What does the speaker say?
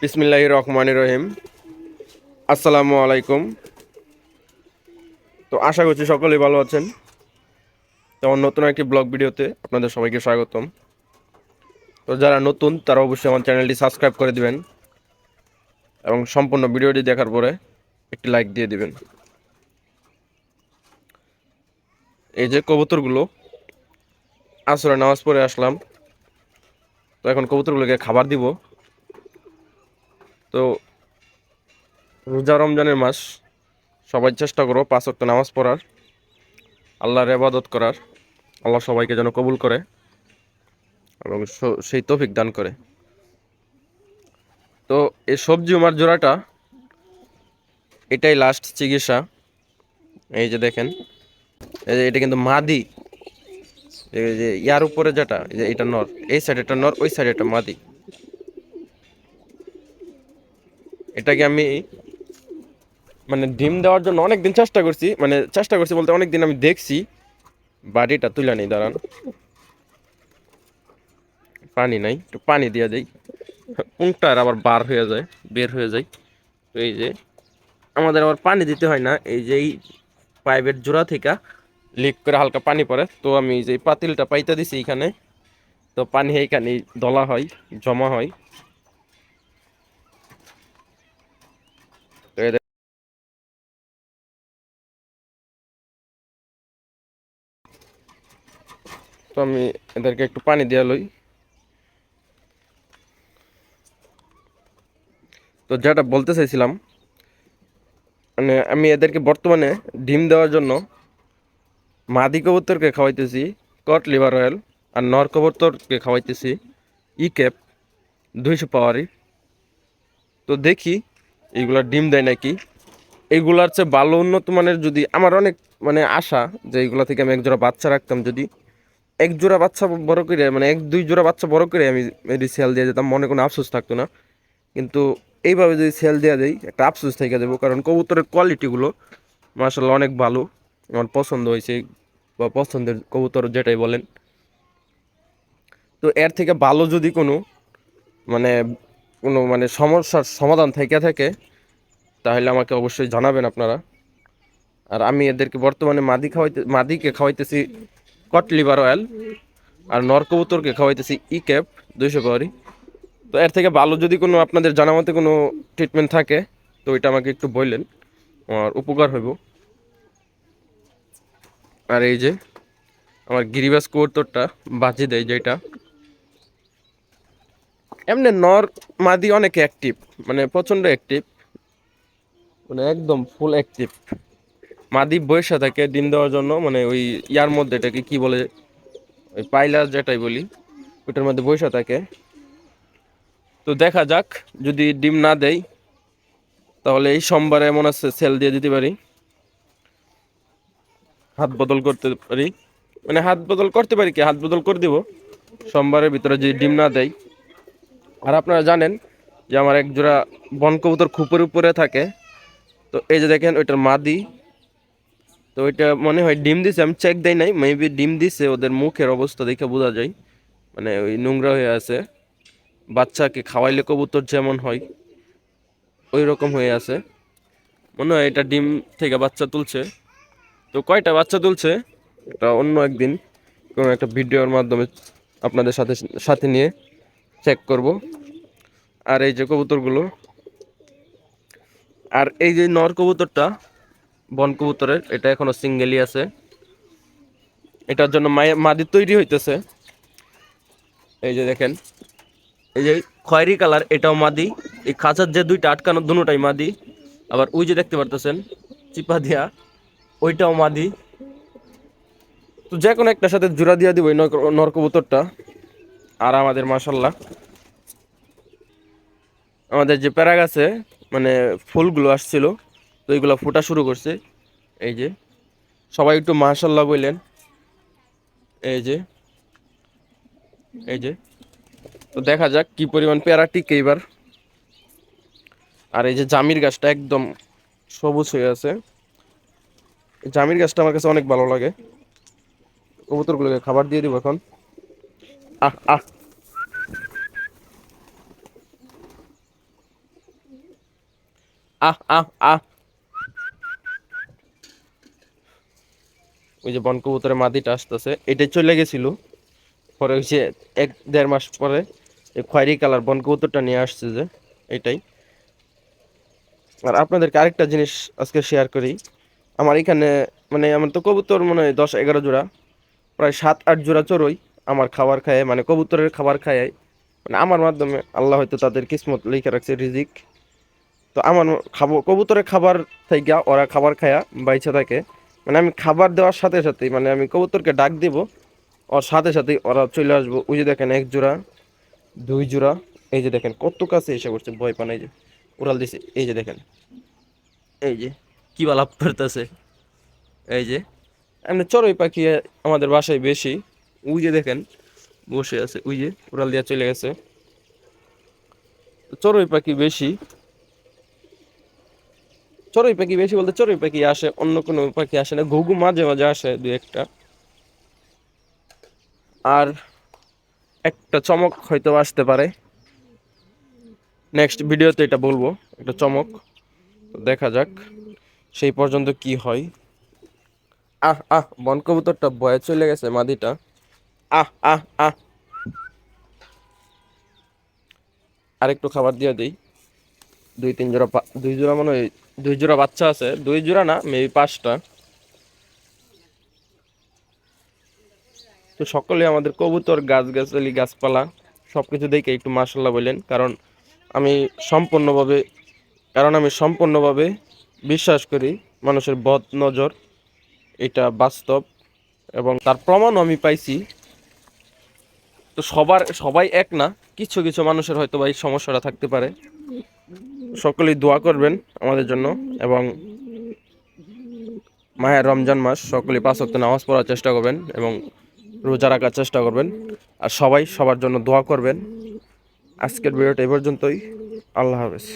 বিসমিল্লাহির রহমানির রহিম। আসসালামু আলাইকুম। তো আশা করছি সকলেই ভালো আছেন। তো আমার নতুন একটি ব্লগ ভিডিওতে আপনাদের সবাইকে স্বাগতম। তো যারা নতুন তারা অবশ্যই আমার চ্যানেলটি সাবস্ক্রাইব করে দিবেন এবং সম্পূর্ণ ভিডিওটি দেখার পরে একটি লাইক দিয়ে দিবেন। এই যে কবুতরগুলো, আসরে নামাজ পড়ে আসলাম। তো এখন কবুতরগুলোকে খাবার দিব। তো রোজা রমজানের মাস, সবাই চেষ্টা করো 5 ওয়াক্ত নামাজ পড়ার, আল্লাহর ইবাদত করার। আল্লাহ সবাইকে যেন কবুল করে এবং সেই তৌফিক দান করে। তো এই সবজি উমার জোড়াটা এটাই লাস্ট চিকিৎসা। এই যে দেখেন, এই যে এটা কিন্তু মাদি। এই যে ইয়ার উপরে যেটা, এই যে এটা নর, এই সাইড এটা নর, ওই সাইড এটা মাদি। এটাকে আমি মানে ডিম দেওয়ার জন্য অনেক দিন চেষ্টা করছি, মানে চেষ্টা করছি বলতে অনেক দিন আমি দেখছি। বাড়িটা তুলে নেই, দাঁড়ান, পানি নাই, একটু পানি দিয়ে দেই। পুংটার আবার বের হয়ে যায়। তো এই যে আমাদের আবার পানি দিতে হয় না, এই যে এই পাইপের জোড়া থেকে লিক করে হালকা পানি পড়ে। তো আমি যে পাতিলটা পাইতে দিছি এখানে, তো পানি এইখানে দলা হয়, জমা হয়। তো তো আমি এদেরকে একটু পানি দিয়ে লই। তো যেটা বলতে চাইছিলাম, মানে আমি এদেরকে বর্তমানে ডিম দেওয়ার জন্য মাদি কবুতরকে খাওয়াইতেছি কট লিভার অয়েল, আর নর কবুতরকে খাওয়াইতেছি ই ক্যাপ 200 পাওয়ারি। তো দেখি এইগুলা ডিম দেয় নাকি। এইগুলার চেয়ে ভালো উন্নত মানের, যদি আমার অনেক মানে আশা যে এইগুলা থেকে আমি এক জোড়া বাচ্চা রাখতাম, যদি এক জোড়া বাচ্চা বড় করে, মানে এক দুই জোড়া বাচ্চা বড় করে আমি যদি সেল দিয়ে যেতাম, মনে কোনো আফসোস থাকতো না। কিন্তু এইভাবে যদি সেল দেওয়া দেয়, একটা আফসোস থেকে দেবো, কারণ কবুতরের কোয়ালিটিগুলো মার্শাল্লাহ অনেক ভালো, আমার পছন্দ হয়েছে, বা পছন্দের কবুতর যেটাই বলেন। তো এর থেকে ভালো যদি মানে কোনো মানে সমস্যার সমাধান থেকে থাকে, তাহলে আমাকে অবশ্যই জানাবেন আপনারা। আর আমি এদেরকে বর্তমানে মাদিকে খাওয়াইতেছি কট লিভার অয়েল, আর নর কবুতরকে খাওয়াইতেছি ই ক্যাপ 200 পাওয়ারি। তো এর থেকে ভালো যদি আপনাদের জানা মতে কোনো ট্রিটমেন্ট থাকে, তো এটা আমাকে একটু বললেন, আমার উপকার হইব। আর এই যে আমার গিরিবাজ কবুতরটা বাজি দেয় যেটা, এমনি নর মাদি অনেক অ্যাক্টিভ, মানে প্রচণ্ড অ্যাক্টিভ, মানে একদম ফুল অ্যাক্টিভ। মাদি বয়সা থাকে ডিম দেওয়ার জন্য, মানে ওই ইয়ার মধ্যে, এটাকে কি বলে, ওই পাইলার যেটাই বলি, ওইটার মধ্যে বয়সা থাকে। তো দেখা যাক, যদি ডিম না দেয় তাহলে এই সোমবারে এমন আছে সেল দিয়ে দিতে পারি, হাত বদল করতে পারি। মানে হাত বদল করতে পারি কি, হাত বদল করে দিব সোমবারের ভিতরে যদি ডিম না দেয়। আর আপনারা জানেন যে আমার এক জোড়া বন কবুতর খুপের উপরে থাকে। তো এই যে দেখেন ওইটার মাদি। তো ওইটা মনে হয় ডিম দিছে, আমি চেক দেই নাই, মেবি ডিম দিছে। ওদের মুখের অবস্থা দেখে বোঝা যায়, মানে ওই নোংরা হয়ে আছে। বাচ্চাকে খাওয়াইলে কবুতর যেমন হয় ওই রকম হয়ে আছে। মনে হয় এটা ডিম থেকে বাচ্চা তুলছে। তো কয়টা বাচ্চা তুলছে এটা অন্য একদিন কোনো একটা ভিডিওর মাধ্যমে আপনাদের সাথে সাথে নিয়ে চেক করব। আর এই যে কবুতরগুলো, আর এই যে নর কবুতরটা বন কবুতরের, এটা এখনো সিঙ্গেলই আছে। এটার জন্য মাদি তৈরি হইতেছে। এই যে দেখেন, এই যে খয়েরি কালার, এটাও মাদি। এই খাঁচার যে দুইটা আটকানো দুটোটাই মাদি। আবার ওই যে দেখতে পারতেছেন চিপা দিয়া, ওইটাও মাদি। তো যে কোনো একটার সাথে জোড়া দিয়া দিব এই নর কবুতরটা। আর আমাদের মাশাল্লাহ, আমাদের যে প্যারা গাছে মানে ফুলগুলো আসছিল, তো এইগুলো ফোটা শুরু করছে। এই যে সবাই একটু মাশাল্লাহ বললেন। এই যে এই যে তো দেখা যাক কি পরিমাণ পেয়ারা টিকে এবার। আর এই যে জামির গাছটা একদম সবুজ হয়ে আছে। এই জামির গাছটা আমার কাছে অনেক ভালো লাগে। কবুতরগুলোকে খাবার দিয়ে দিব এখন। আহ আহ আহ আহ আহ ওই যে বন কবুতরের মাদিটা আসতেছে, এটাই চলে গেছিল। পরে ওই যে 1-1.5 মাস পরে এই খয়েরি কালার বন কবুতরটা নিয়ে আসছে যে, এটাই। আর আপনাদেরকে আরেকটা জিনিস আজকে শেয়ার করি। আমার এখানে মানে আমার তো কবুতর মনে হয় 10-11 জোড়া, প্রায় 7-8 জোড়া চড়ুই আমার খাবার খায়, মানে কবুতরের খাবার খায়, মানে আমার মাধ্যমে আল্লাহ হয়তো তাদের কিসমত লিখে রাখছে, রিজিক। তো আমার কবুতরের খাবার থেকে ওরা খাবার খায়া বাইচা থাকে। মানে আমি খাবার দেওয়ার সাথে সাথেই মানে আমি কবুতরকে ডাক দিব, ওর সাথে সাথেই ওরা চলে আসবো। ওই যে দেখেন 1 জোড়া, 2 জোড়া, এই যে দেখেন কত কাছে এসে পড়ছে, ভয় পান, এই যে উড়াল দিছে, এই যে দেখেন, এই যে কি বালাপ করতেছে, এই যে এমনি চড়ুই পাখি আমাদের বাসায় বেশি। ওই যে দেখেন বসে আছে, ওই যে উড়াল দিয়া চলে গেছে। চড়ুই পাখি বেশি, চড়ুই পাখি বেশি বলতে চড়ুই পাখি আসে, অন্য কোনো পাখি আসে না। ঘুঘু মাঝে মাঝে আসে 2-1টা। আর একটা চমক হয়তো আসতে পারে নেক্সট ভিডিওতে, এটা বলবো একটা চমক। তো দেখা যাক সেই পর্যন্ত কি হয়। আহ আহ বন কবুতরটা ভয়ে চলে গেছে মাদিটা। আহ আহ আহ আরেকটু খাবার দিয়ে দিই। 2-3 জোড়া 2 জোড়া মনে হয়, 2 জোড়া বাচ্চা আছে, 2 জোড়া না মেবি 5টা। তো সকলে আমাদের কবুতর, গাছগাছালি, গাছপালা সবকিছু দেখে একটু মাশাল্লাহ বললেন, কারণ আমি সম্পূর্ণভাবে আমি সম্পূর্ণভাবে বিশ্বাস করি মানুষের বদ নজর এটা বাস্তব, এবং তার প্রমাণও আমি পাইছি। তো সবাই এক না, কিছু কিছু মানুষের হয়তো বা এই সমস্যাটা থাকতে পারে। সকলেই দোয়া করবেন আমাদের জন্য, এবং মাহে রমজান মাস সকলেই 5 ওয়াক্ত নামাজ পড়ার চেষ্টা করবেন এবং রোজা রাখার চেষ্টা করবেন। আর সবাই সবার জন্য দোয়া করবেন। আজকের ভিডিওটা এই পর্যন্তই। আল্লাহ হাফেজ।